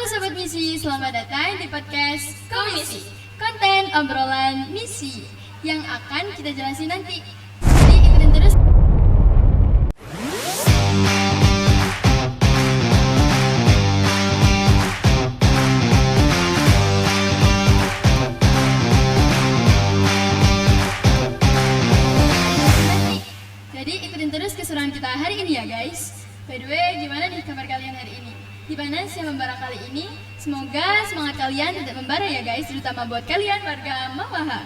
Sobat Misi, selamat datang di podcast Komisi, konten obrolan misi yang akan kita jelasin nanti. Jadi ikutin terus. Jadi ikutin terus keseruan kita hari ini ya guys. By the way, gimana nih kabar kalian hari ini? Di Panas yang membara kali ini, semoga semangat kalian tidak membara ya guys, terutama buat kalian warga Mawaha.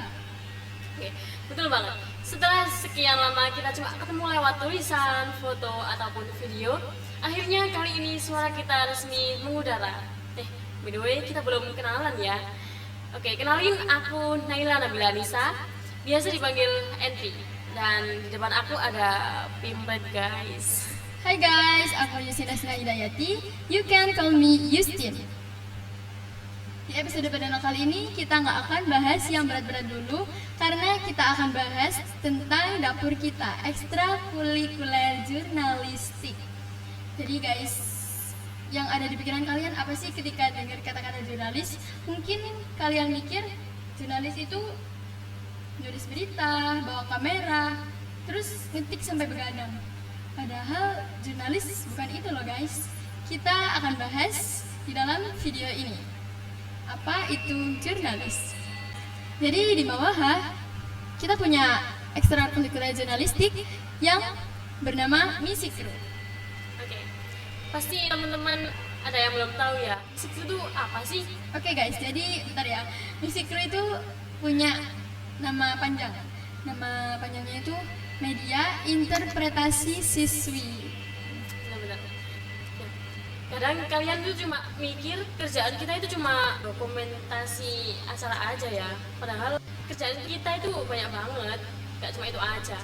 Oke, betul banget. Setelah sekian lama kita cuma ketemu lewat tulisan, foto, ataupun video, akhirnya kali ini suara kita resmi mengudara. By the way, kita belum kenalan ya. Oke, kenalin, aku Naila Nabila Nisa, biasa dipanggil Entry. Dan di depan aku ada Pimpet guys. Hai guys, aku Yustina Hidayati. You can call me Yustin. Di episode perdana kali ini kita nggak akan bahas yang berat-berat dulu, karena kita akan bahas tentang dapur kita, ekstrakurikuler jurnalistik. Jadi guys, yang ada di pikiran kalian apa sih ketika dengar kata-kata jurnalis? Mungkin kalian mikir jurnalis itu nulis berita, bawa kamera, terus ngetik sampai begadang. Padahal jurnalis bukan itu loh guys. Kita akan bahas di dalam video ini apa itu jurnalis. Jadi di Mawaha kita punya ekstrakurikuler jurnalistik yang bernama Misi Kru. Oke, pasti teman-teman ada yang belum tahu ya, Misi Kru itu apa sih? Oke guys, jadi bentar ya. Misi Kru itu punya nama panjang. Nama panjangnya itu Media Interpretasi Siswi. Benar-benar. Kadang kalian tuh cuma mikir kerjaan kita itu cuma dokumentasi acara aja ya. Padahal kerjaan kita itu banyak banget, gak cuma itu aja.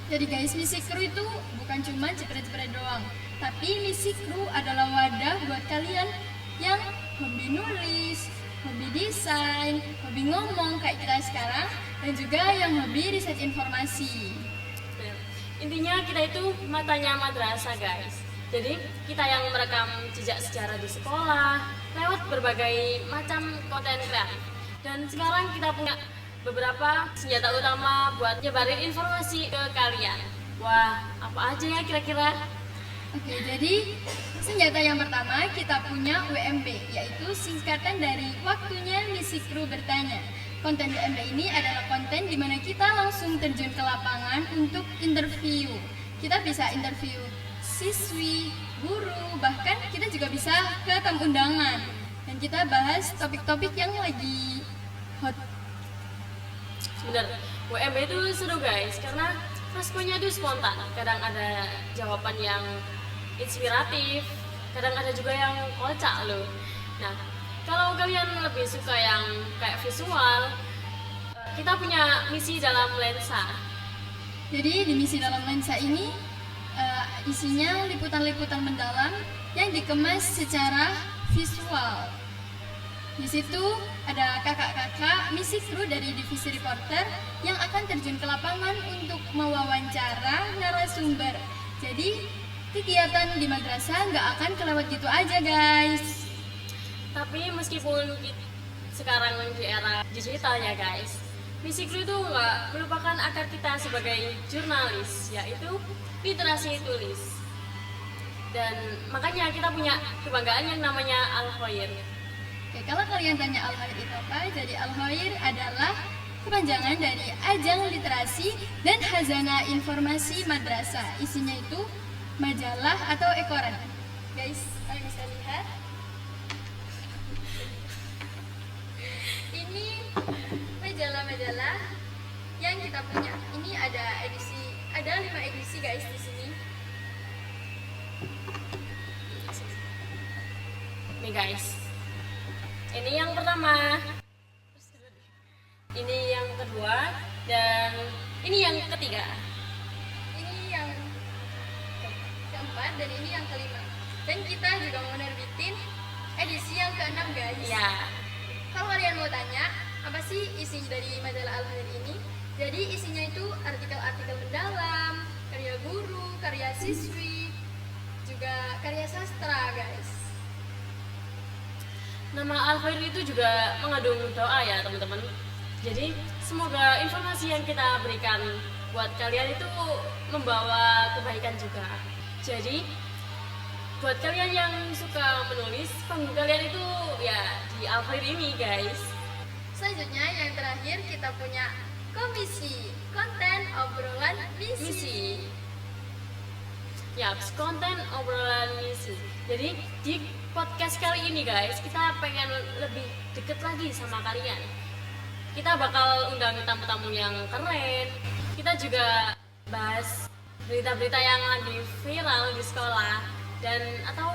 Jadi guys, Misi Kru itu bukan cuma jepret-jepret doang, tapi Misi Kru adalah wadah buat kalian yang hobi nulis, hobi desain, hobi ngomong kayak kita sekarang, dan juga yang hobi riset informasi. Intinya kita itu matanya madrasah guys. Jadi kita yang merekam jejak sejarah di sekolah lewat berbagai macam konten kreatif. Dan sekarang kita punya beberapa senjata utama buat nyebarin informasi ke kalian. Wah, apa aja ya kira-kira? Oke, jadi senjata yang pertama kita punya WMB, yaitu singkatan dari Waktunya Misi Kru Bertanya. Konten WMB ini adalah konten di mana kita langsung terjun ke lapangan untuk interview. Kita bisa interview siswi, guru, bahkan kita juga bisa ke tamu undangan. Dan kita bahas topik-topik yang lagi hot. Bener, WMB itu seru guys, karena responnya itu spontan. Kadang ada jawaban yang inspiratif, kadang ada juga yang kocak loh. Nah, kalau kalian lebih suka yang kayak visual, kita punya misi dalam lensa. Jadi di misi dalam lensa ini isinya liputan-liputan mendalam yang dikemas secara visual. Di situ ada kakak-kakak Misi Kru dari divisi reporter yang akan terjun ke lapangan untuk mewawancara narasumber. Jadi kegiatan di madrasah nggak akan kelewat gitu aja guys. Tapi meskipun sekarang di era digital ya guys, Misi Kru itu nggak melupakan akar kita sebagai jurnalis, yaitu literasi tulis. Dan makanya kita punya kebanggaan yang namanya Al-Khair. Oke, kalau kalian tanya Al-Khair itu apa, jadi Al-Khair adalah kepanjangan dari Ajang Literasi dan Khazanah Informasi Madrasah. Isinya itu majalah atau ekoran. Guys, kalian bisa lihat. Ini majalah-majalah yang kita punya. Ini ada 5 edisi guys di sini. Nih guys, ini yang pertama, ini yang kedua, dan ini yang ketiga. Ini yang keempat dan ini yang kelima. Dan kita juga mau nerbitin edisi yang keenam guys. Ya. Kalau kalian mau tanya, apa sih isi dari majalah Al-Khair ini? Jadi isinya itu artikel-artikel mendalam, karya guru, karya siswi, juga karya sastra guys. Nama Al-Khair itu juga mengandung doa ya teman-teman. Jadi semoga informasi yang kita berikan buat kalian itu membawa kebaikan juga. Jadi buat kalian yang suka menulis, panggung kalian itu ya di Al-Khair ini guys. Selanjutnya yang terakhir kita punya komisi konten obrolan misi. Ya, konten obrolan misi. Jadi di podcast kali ini guys, kita pengen lebih deket lagi sama kalian. Kita bakal undang tamu-tamu yang keren. Kita juga bahas berita-berita yang lagi viral di sekolah, dan atau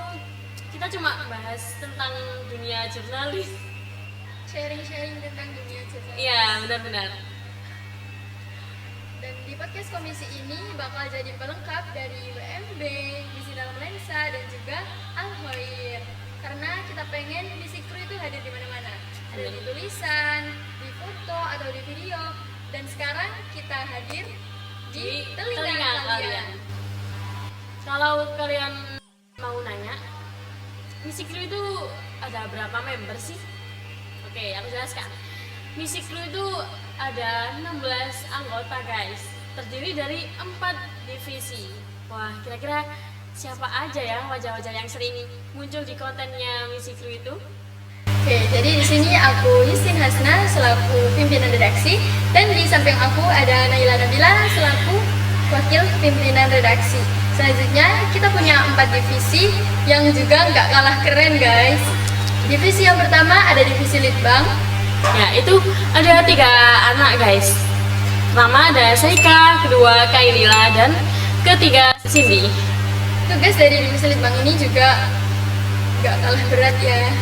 kita cuma bahas tentang dunia jurnalis. Sharing-sharing tentang dunia jurnalistik. Iya, benar-benar. Dan di podcast komisi ini bakal jadi pelengkap dari WMB, Misi Dalam Lensa, dan juga Al-Khair. Karena kita pengen misi kru itu hadir di mana-mana. Ada di tulisan, di foto, atau di video. Dan sekarang kita hadir di telinga kalian. Kalau kalian mau nanya, misi kru itu ada berapa member sih? Oke, aku jelaskan. Misi kru itu ada 16 anggota guys, terdiri dari 4 divisi. Wah, kira-kira siapa aja ya wajah-wajah yang sering muncul di kontennya misi kru itu? Oke, jadi di sini aku Yustin Hasna selaku pimpinan redaksi, dan di samping aku ada Naila Nabila selaku wakil pimpinan redaksi. Selanjutnya kita punya 4 divisi yang juga nggak kalah keren guys. Divisi yang pertama ada divisi Litbang. Ya, itu ada 3 anak guys. Pertama ada Saika, kedua Kailila, dan ketiga Cindy. Tugas dari divisi Litbang ini juga nggak kalah berat ya,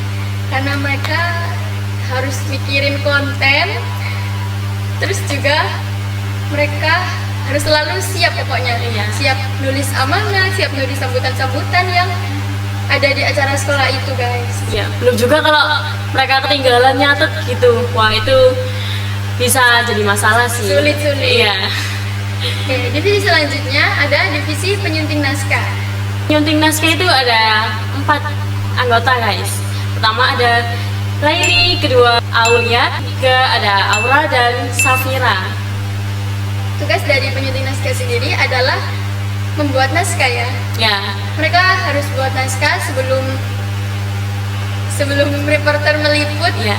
karena mereka harus mikirin konten, terus juga mereka harus selalu siap pokoknya. Iya. Siap nulis amanah, siap nulis sambutan-sambutan yang ada di acara sekolah itu guys. Ya, belum juga kalau mereka ketinggalan nyatet gitu. Wah, itu bisa jadi masalah sih. Sulit. Iya. Oke, divisi selanjutnya ada divisi penyunting naskah. Nyunting naskah itu ada 4 anggota guys. Pertama ada Laili, kedua Aulia, ketiga ada Aura dan Safira. Tugas dari penyunting naskah sendiri adalah membuat naskah ya. Ya, Mereka harus buat naskah sebelum reporter meliput ya.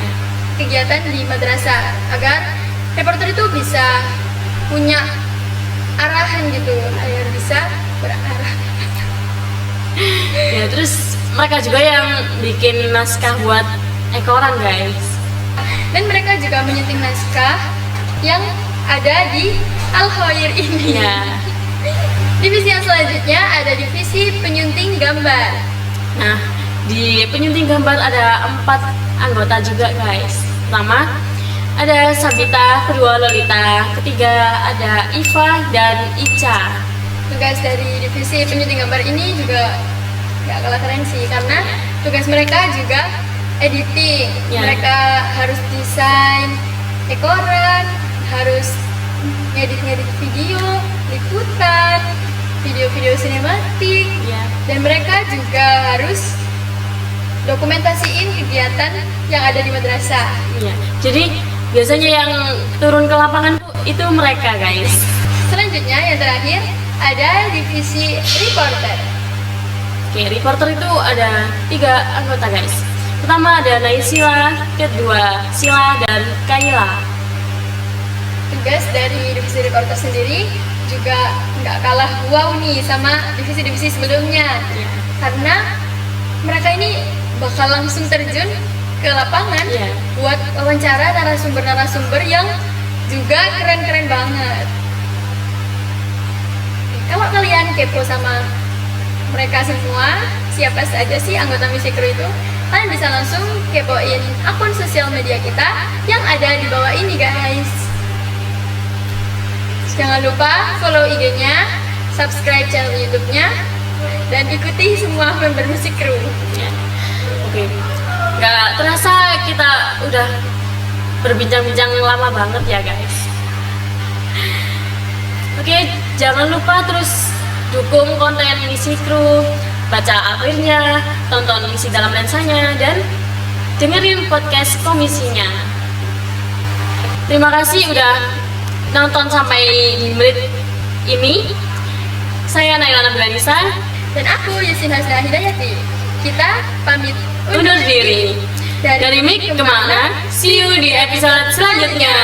kegiatan di madrasah, agar reporter itu bisa punya arahan gitu, agar bisa berarah. Ya, terus mereka juga yang bikin naskah buat ekoran guys. Dan mereka juga menyunting naskah yang ada di Al-Khair ini. Ya. Divisi yang selanjutnya ada divisi penyunting gambar. Nah, di penyunting gambar ada 4 anggota juga guys. Pertama ada Sabita, kedua Lolita, ketiga ada Iva dan Ica. Tugas dari divisi penyunting gambar ini juga gak kalah keren sih, karena tugas mereka juga editing. Ya. Mereka harus desain ekoran, harus ngedit video, liputan, video-video sinematik, Ya. dan mereka juga harus dokumentasiin kegiatan yang ada di madrasah. Iya. Jadi biasanya yang turun ke lapangan itu mereka guys. Selanjutnya yang terakhir ada divisi reporter. Oke, reporter itu ada 3 anggota guys. Pertama ada Naisila, kedua Sila dan Kaila. Tugas dari divisi reporter sendiri juga nggak kalah wow nih sama divisi-divisi sebelumnya, Ya. karena mereka ini bakal langsung terjun ke lapangan Iya. buat wawancara narasumber-narasumber yang juga keren-keren banget. Kalau kalian kepo sama mereka semua, siapa saja sih anggota misi kru itu, kalian bisa langsung kepoin akun sosial media kita yang ada di bawah ini guys. Jangan lupa follow IG-nya, subscribe channel YouTube-nya, dan ikuti semua member musik kru. Ya. Oke. Nggak terasa kita udah berbincang-bincang lama banget ya guys. Oke, jangan lupa terus dukung konten misi kru, baca akhirnya, tonton misi dalam lensanya, dan dengerin podcast komisinya. Terima kasih udah nonton sampai di menit ini. Saya Naila Nabila Dan aku Yusin Hasna Hidayati. Kita pamit undur diri. Dari Mik kemana? See you di episode selanjutnya.